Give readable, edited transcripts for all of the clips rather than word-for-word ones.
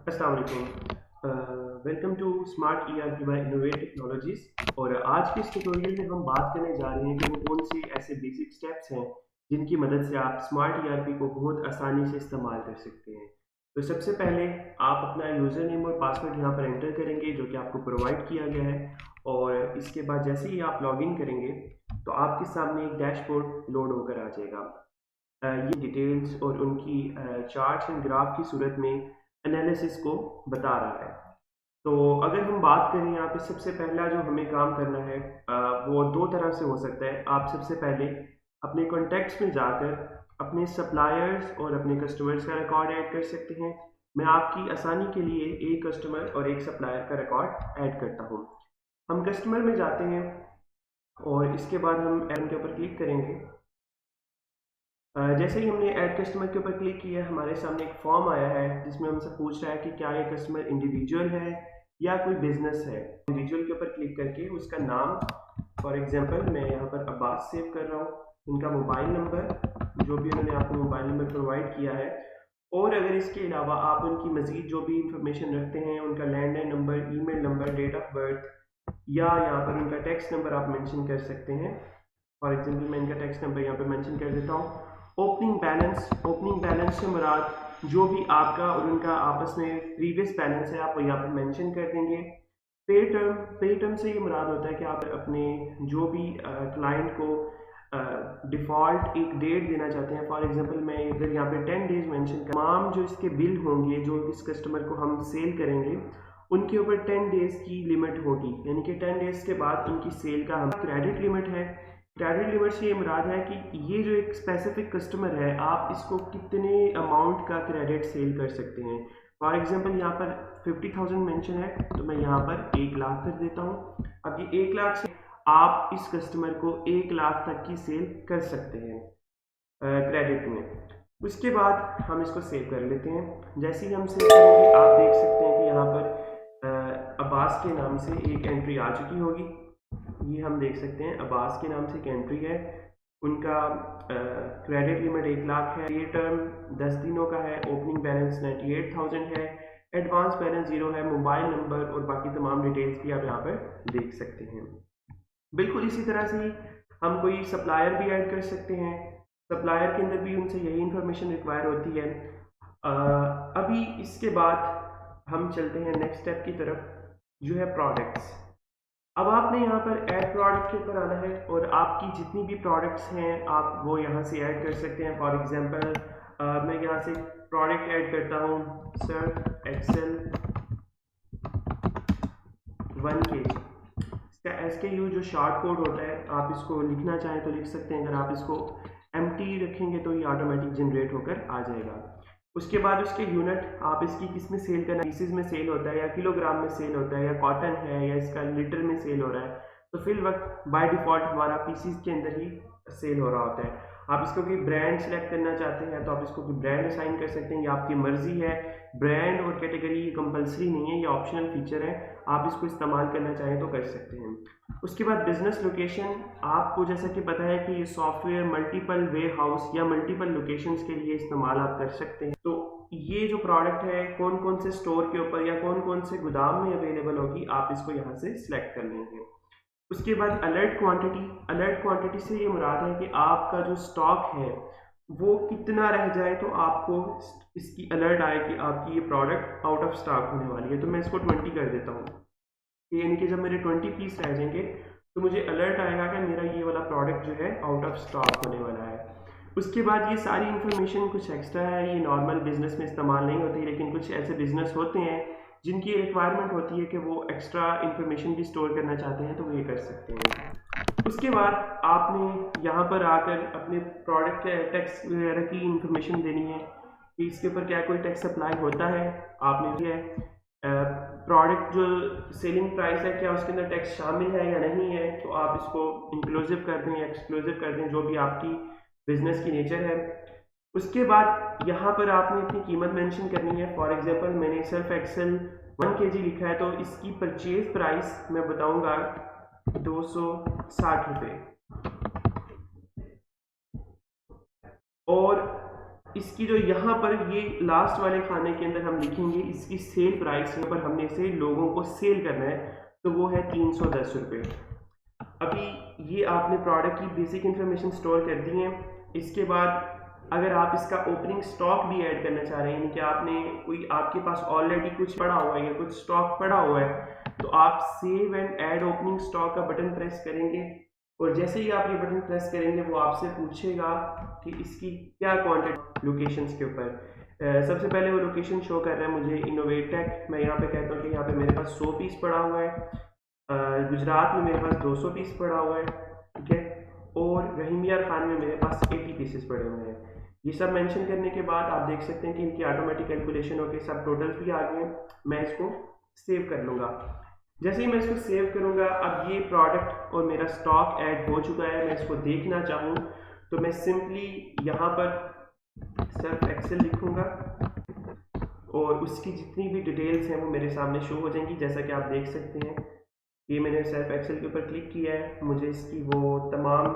अस्सलाम वालेकुम। Welcome to smart ERP by Innovate Technologies. और आज के इस ट्यूटोरियल में हम बात करने जा रहे हैं कि वो कौन से ऐसे बेसिक स्टेप्स हैं जिनकी मदद से आप स्मार्ट ईआरपी को बहुत आसानी से इस्तेमाल कर सकते हैं। तो सबसे पहले आप अपना यूज़र नेम और पासवर्ड यहाँ पर एंटर करेंगे जो कि आपको प्रोवाइड किया गया है। और इसके बाद जैसे ही आप लॉगिन करेंगे तो आपके सामने एक डैशबोर्ड लोड होकर आ जाएगा। ये डिटेल्स और उनकी चार्ट्स एंड ग्राफ की सूरत में एनालिसिस को बता रहा है। तो अगर हम बात करें यहाँ पे सबसे पहला जो हमें काम करना है वो दो तरह से हो सकता है। आप सबसे पहले अपने कॉन्टैक्ट्स में जाकर अपने सप्लायर्स और अपने कस्टमर्स का रिकॉर्ड ऐड कर सकते हैं। मैं आपकी आसानी के लिए एक कस्टमर और एक सप्लायर का रिकॉर्ड ऐड करता हूँ। हम कस्टमर में जाते हैं और इसके बाद हम ऐड के ऊपर क्लिक करेंगे। जैसे ही हमने ऐड कस्टमर के ऊपर क्लिक किया हमारे सामने एक फॉर्म आया है जिसमें हमसे पूछ रहा है कि क्या ये कस्टमर इंडिविजुअल है या कोई बिजनेस है। इंडिविजुअल के ऊपर क्लिक करके उसका नाम, फॉर एग्जांपल मैं यहाँ पर अब्बास सेव कर रहा हूँ, उनका मोबाइल नंबर जो भी उन्होंने आपको मोबाइल नंबर प्रोवाइड किया है, और अगर इसके अलावा आप उनकी मज़ीद जो भी इंफॉर्मेशन रखते हैं, उनका landline number, email number, date of birth या यहाँ पर उनका टैक्स नंबर आप मेंशन कर सकते हैं। फॉर एग्जांपल मैं इनका टैक्स नंबर यहाँ पे मेंशन कर देता हूँ। ओपनिंग बैलेंस से मुराद जो भी आपका और उनका आपस में प्रीवियस बैलेंस है आप यहाँ पे मेंशन कर देंगे। पे टर्म से ये मुराद होता है कि आप अपने जो भी क्लाइंट को डिफ़ॉल्ट एक डेट देना चाहते हैं। फॉर एग्जांपल मैं इधर यहाँ पे 10 डेज़ मेंशन कर, तमाम जो इसके बिल होंगे जो इस कस्टमर को हम सेल करेंगे उनके ऊपर 10 डेज़ की लिमिट होगी, यानी कि 10 डेज़ के बाद उनकी सेल का हम क्रेडिट लिमिट है। क्रेडिट लिमिट से ये मुराद है कि ये जो एक स्पेसिफिक कस्टमर है आप इसको कितने अमाउंट का क्रेडिट सेल कर सकते हैं। फॉर एग्जांपल यहाँ पर 50,000 मेंशन है तो मैं यहाँ पर 1 लाख कर देता हूँ। अब ये 1 लाख से आप इस कस्टमर को 1 लाख तक की सेल कर सकते हैं क्रेडिट में। उसके बाद हम इसको सेव कर लेते हैं। जैसे ही हम सेव करेंगे आप देख सकते हैं कि यहाँ पर अब्बास के नाम से एक एंट्री आ चुकी होगी। ये हम देख सकते हैं अब्बास के नाम से एक एंट्री है, उनका क्रेडिट लिमिट 1 लाख है, ये टर्म 10 दिनों का है, ओपनिंग बैलेंस 98,000 है, एडवांस बैलेंस 0 है, मोबाइल नंबर और बाकी तमाम डिटेल्स भी आप यहाँ पर देख सकते हैं। बिल्कुल इसी तरह से हम कोई सप्लायर भी ऐड कर सकते हैं। सप्लायर के अंदर भी उनसे यही इंफॉर्मेशन रिक्वायर होती है। अभी इसके बाद हम चलते हैं नेक्स्ट स्टेप की तरफ जो है प्रोडक्ट्स। अब आपने यहाँ पर ऐड प्रोडक्ट के ऊपर आना है और आपकी जितनी भी प्रोडक्ट्स हैं आप वो यहाँ से ऐड कर सकते हैं। फॉर एग्जांपल मैं यहाँ से प्रोडक्ट ऐड करता हूँ सर्फ एक्सेल 1 kg। इसका SKU जो शॉर्ट कोड होता है आप इसको लिखना चाहें तो लिख सकते हैं। अगर आप इसको एम्प्टी रखेंगे तो ये ऑटोमेटिक जनरेट होकर आ जाएगा। उसके बाद उसके यूनिट आप इसकी किस में सेल करना है, पीसेज में सेल होता है या किलोग्राम में सेल होता है या कॉटन है या इसका लीटर में सेल हो रहा है, तो फिल वक्त बाय डिफ़ॉल्ट हमारा पीसेज के अंदर ही सेल हो रहा होता है। आप इसको कोई ब्रांड सेलेक्ट करना चाहते हैं तो आप इसको कोई ब्रांड असाइन कर सकते हैं, ये आपकी मर्जी है। ब्रांड और कैटेगरी कंपलसरी नहीं है, ये ऑप्शनल फीचर है, आप इसको इस्तेमाल करना चाहें तो कर सकते हैं। उसके बाद बिजनेस लोकेशन, आपको जैसा कि पता है कि ये सॉफ्टवेयर मल्टीपल वेयर हाउस या मल्टीपल लोकेशंस के लिए इस्तेमाल आप कर सकते हैं। तो ये जो प्रोडक्ट है कौन कौन से स्टोर के ऊपर या कौन कौन से गोदाम में अवेलेबल होगी आप इसको यहाँ से सिलेक्ट कर लेंगे। उसके बाद अलर्ट क्वांटिटी से ये मुराद है कि आपका जो स्टॉक है वो कितना रह जाए तो आपको इसकी अलर्ट आए कि आपकी ये प्रोडक्ट आउट ऑफ स्टॉक होने वाली है। तो मैं इसको 20 कर देता हूँ, यानी कि जब मेरे 20 पीस रह जाएंगे तो मुझे अलर्ट आएगा कि मेरा ये वाला प्रोडक्ट जो है आउट ऑफ स्टॉक होने वाला है। उसके बाद ये सारी इन्फॉर्मेशन कुछ एक्स्ट्रा है, ये नॉर्मल बिजनेस में इस्तेमाल नहीं होती, लेकिन कुछ ऐसे बिजनेस होते हैं जिनकी रिक्वायरमेंट होती है कि वो एक्स्ट्रा इन्फॉर्मेशन भी स्टोर करना चाहते हैं तो वो ये कर सकते हैं। उसके बाद आपने यहाँ पर आकर अपने प्रोडक्ट के टैक्स वगैरह की इंफॉर्मेशन देनी है कि इसके ऊपर क्या कोई टैक्स अप्लाई होता है, आपने दिया है। प्रोडक्ट जो सेलिंग प्राइस है क्या उसके अंदर टैक्स शामिल है या नहीं है, तो आप इसको इंक्लूसिव कर दें या एक्सक्लूसिव कर दें, जो भी आपकी बिजनेस की नेचर है। उसके बाद यहाँ पर आपने अपनी कीमत मेंशन करनी है। फॉर एग्जांपल मैंने सर्फ एक्सेल 1 kg लिखा है तो इसकी परचेज प्राइस मैं बताऊंगा 260 रुपये। और इसकी जो यहाँ पर ये लास्ट वाले खाने के अंदर हम लिखेंगे इसकी सेल प्राइस, यहाँ पर हमने इसे लोगों को सेल करना है, तो वो है 310 रुपये। अभी ये आपने प्रोडक्ट की बेसिक इन्फॉर्मेशन स्टोर कर दी है। इसके बाद अगर आप इसका ओपनिंग स्टॉक भी ऐड करना चाह रहे हैं, यानी कि आपके पास ऑलरेडी कुछ पड़ा हुआ है या कुछ स्टॉक पड़ा हुआ है, तो आप save and add opening stock का बटन प्रेस करेंगे और जैसे ही आप ये बटन प्रेस करेंगे वो आपसे पूछेगा कि इसकी क्या क्वांटिटी लोकेशंस के ऊपर। सबसे पहले वो लोकेशन शो कर रहा है मुझे इनोवेटेक। मैं यहाँ पे कहता हूँ कि यहाँ पे मेरे पास 100 पीस पड़ा हुआ है। गुजरात में मेरे पास 200 पीस पड़ा हुआ है, ठीक है। और रहीमिया खान में मेरे पास 80 पीसेस पड़े हुए हैं। ये सब मेंशन करने के बाद आप देख सकते हैं कि इनकी ऑटोमेटिक कैलकुलेशन होकर सब टोटल्स भी आ गए हैं। मैं इसको सेव कर लूँगा। जैसे ही मैं इसको सेव करूँगा, अब ये प्रोडक्ट और मेरा स्टॉक ऐड हो चुका है। मैं इसको देखना चाहूँ तो मैं सिंपली यहाँ पर सर्फ एक्सेल लिखूँगा और उसकी जितनी भी डिटेल्स हैं वो मेरे सामने शो हो जाएंगी। जैसा कि आप देख सकते हैं, ये मैंने सर्फ एक्सेल के ऊपर क्लिक किया है, मुझे इसकी वो तमाम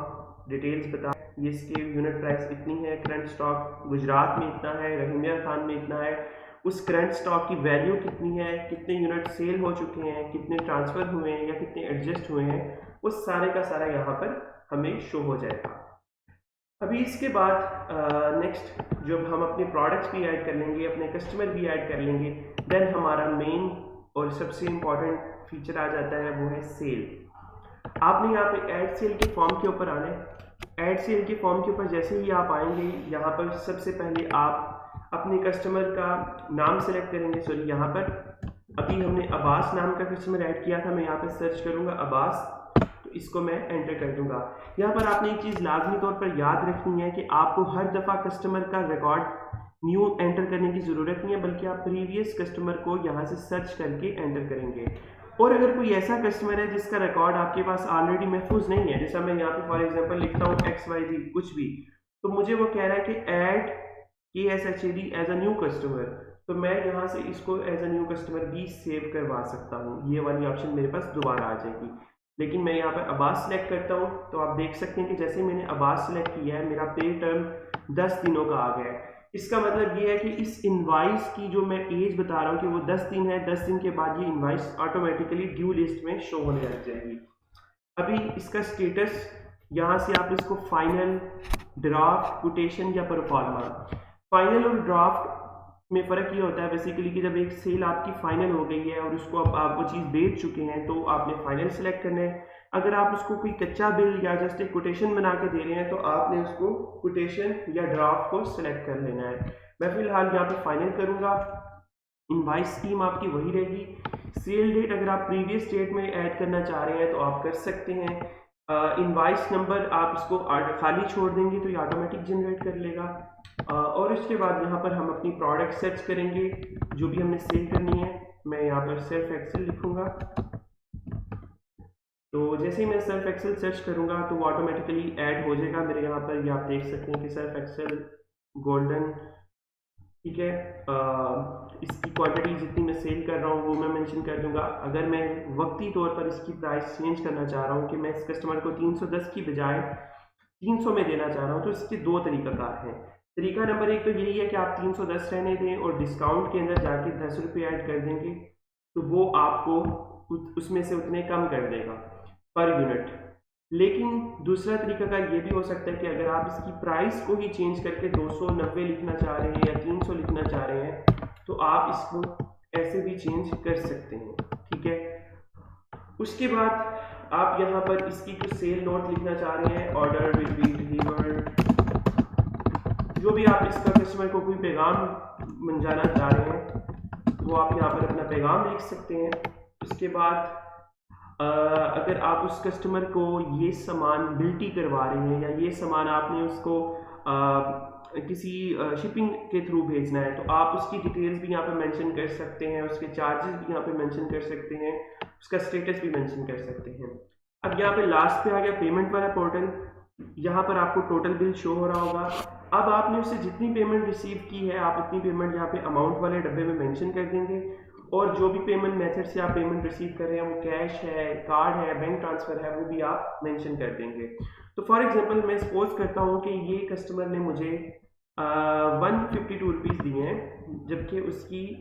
डिटेल्स बता। ये इसकी यूनिट प्राइस इतनी है, करंट स्टॉक गुजरात में इतना है, रहीमिया खान में इतना है, उस करंट स्टॉक की वैल्यू कितनी है, कितने यूनिट सेल हो चुके हैं, कितने ट्रांसफ़र हुए हैं या कितने एडजस्ट हुए हैं, वो सारे का सारा यहाँ पर हमें शो हो जाएगा। अभी इसके बाद नेक्स्ट जब हम अपने प्रोडक्ट्स भी ऐड कर लेंगे, अपने कस्टमर भी ऐड कर लेंगे, देन हमारा मेन और सबसे इम्पॉर्टेंट फीचर आ जाता है, वो है सेल। आपने यहाँ पे ऐड सेल के फॉर्म के ऊपर आना है। ऐड सेल के फॉर्म के ऊपर जैसे ही आप आएंगे, यहाँ पर सबसे पहले आप अपने कस्टमर का नाम सेलेक्ट करेंगे। सॉरी, यहाँ पर अभी हमने अब्बास नाम का कस्टमर ऐड किया था। मैं यहाँ पर सर्च करूँगा अब्बास, तो इसको मैं एंटर कर दूंगा। यहाँ पर आपने एक चीज़ लाजमी तौर पर याद रखनी है कि आपको हर दफ़ा कस्टमर का रिकॉर्ड न्यू एंटर करने की ज़रूरत नहीं है, बल्कि आप प्रीवियस कस्टमर को यहाँ से सर्च करके एंटर करेंगे। और अगर कोई ऐसा कस्टमर है जिसका रिकॉर्ड आपके पास ऑलरेडी महफूज नहीं है, जैसा मैं यहाँ पे फॉर एग्जांपल लिखता हूँ XYZ कुछ भी, तो मुझे वो कह रहा है कि add KSHAD as a new customer, तो मैं यहाँ से इसको एज अ न्यू कस्टमर भी सेव करवा सकता हूँ। ये वाली ऑप्शन मेरे पास दोबारा आ जाएगी। लेकिन मैं यहाँ पर अब्बास सेलेक्ट करता हूँ, तो आप देख सकते हैं कि जैसे मैंने अब्बास सेलेक्ट किया है, मेरा पे टर्म 10 दिनों का आ गया है। इसका मतलब ये है कि इस इनवाइस की जो मैं एज बता रहा हूँ कि वो 10 दिन है, 10 दिन के बाद ये इनवाइस ऑटोमेटिकली ड्यू लिस्ट में शो होने लग जाएगी। अभी इसका स्टेटस यहाँ से आप इसको फाइनल, ड्राफ्ट, कोटेशन या परफॉर्मा। फाइनल और ड्राफ्ट में फ़र्क ये होता है बेसिकली कि जब एक सेल आपकी फाइनल हो गई है और उसको आप वो चीज़ बेच चुके हैं, तो आपने फाइनल सेलेक्ट करना है। अगर आप उसको कोई कच्चा बिल या जस्ट एक कोटेशन बना के दे रहे हैं, तो आपने उसको कोटेशन या ड्राफ्ट को सिलेक्ट कर लेना है। मैं फिलहाल यहाँ पे फाइनल करूँगा। इनवाइस स्कीम आपकी वही रहेगी। सेल डेट अगर आप प्रीवियस डेट में ऐड करना चाह रहे हैं तो आप कर सकते हैं। इनवाइस नंबर आप इसको खाली छोड़ देंगे तो ये ऑटोमेटिक जनरेट कर लेगा। और इसके बाद यहाँ पर हम अपनी प्रोडक्ट सर्च करेंगे जो भी हमने सेल करनी है। मैं यहाँ पर सर्फ एक्सेल लिखूँगा, तो जैसे ही मैं सर्फ एक्सेल सर्च करूँगा तो वो ऑटोमेटिकली ऐड हो जाएगा मेरे यहाँ पर। ये आप देख सकते हैं कि सर्फ एक्सेल गोल्डन, ठीक है। इसकी क्वांटिटी जितनी मैं सेल कर रहा हूँ वो मैं मेंशन कर दूंगा। अगर मैं वक्ती तौर पर इसकी प्राइस चेंज करना चाह रहा हूँ कि मैं इस कस्टमर को 310 की बजाय 300 में देना चाह रहा हूँ, तो इसके दो तरीकाकार हैं। तरीका नंबर एक तो यही है कि आप 310 रहने दें और डिस्काउंट के अंदर जाके 10 रुपये ऐड कर देंगे, तो वो आपको उसमें से उतने कम कर देगा पर यूनिट। लेकिन दूसरा तरीका का ये भी हो सकता है कि अगर आप इसकी प्राइस को ही चेंज करके 290 लिखना चाह रहे हैं या 300 लिखना चाह रहे हैं, तो आप इसको ऐसे भी चेंज कर सकते हैं, ठीक है। उसके बाद आप यहाँ पर इसकी कुछ सेल नोट लिखना चाह रहे हैं, ऑर्डर विल बी डिलीवर्ड, जो भी आप इसका कस्टमर को कोई पैगाम मंजाना चाह रहे हैं वो आप यहाँ पर अपना पैगाम लिख सकते हैं। उसके बाद अगर आप उस कस्टमर को ये सामान बिल्टी करवा रहे हैं या ये सामान आपने उसको किसी शिपिंग के थ्रू भेजना है, तो आप उसकी डिटेल्स भी यहाँ पे मेंशन कर सकते हैं, उसके चार्जेस भी यहाँ पे मेंशन कर सकते हैं, उसका स्टेटस भी मेंशन कर सकते हैं। अब यहाँ पे लास्ट पे आ गया पेमेंट वाला पोर्टल। यहाँ पर आपको टोटल बिल शो हो रहा होगा। अब आपने उससे जितनी पेमेंट रिसीव की है, आप उतनी पेमेंट यहाँ पे अमाउंट वाले डब्बे में मेंशन कर देंगे, और जो भी पेमेंट मेथड से आप पेमेंट रिसीव कर रहे हैं, वो कैश है, कार्ड है, बैंक ट्रांसफ़र है, वो भी आप मेंशन कर देंगे। तो फॉर एग्जांपल मैं सपोज करता हूँ कि ये कस्टमर ने मुझे 152 रुपीज़ दिए हैं, जबकि उसकी